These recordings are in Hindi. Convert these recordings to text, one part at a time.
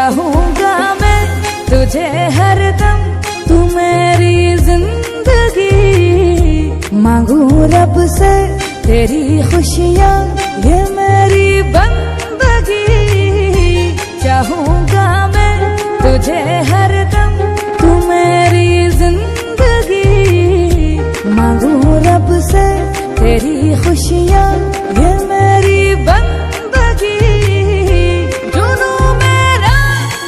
चाहूंगा मैं तुझे हरदम, तू मेरी जिंदगी। मांगू रब से तेरी खुशियाँ, ये मेरी बंदगी। चाहूंगा मैं तुझे हरदम, तू मेरी जिंदगी। मांगू रब से तेरी खुशियाँ, ये मेरी बंदगी। जुनू मेरा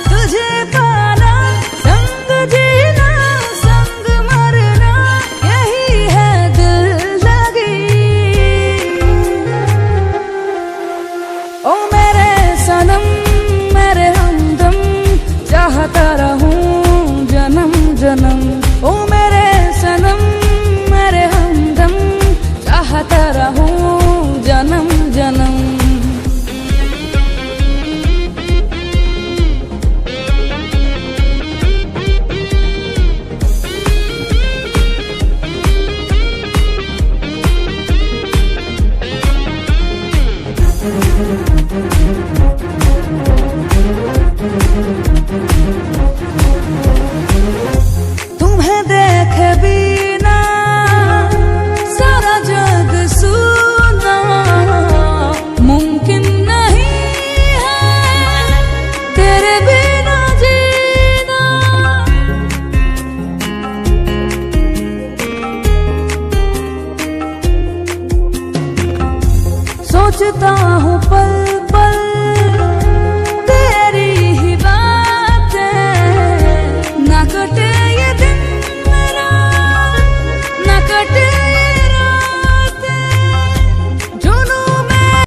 तुझे पाना, संग जीना संग मरना, यही है दिल लगी। ओ मेरे सनम मेरे हमदम, चाहता रहूं जन्म जन्म। ओ मेरे सनम मेरे हमदम, चाहता रहूं जन्म जन्म। तुम्हें देखे बिना सारा जग सुना, मुमकिन नहीं है तेरे बिना जीना। सोचता हूँ पल पल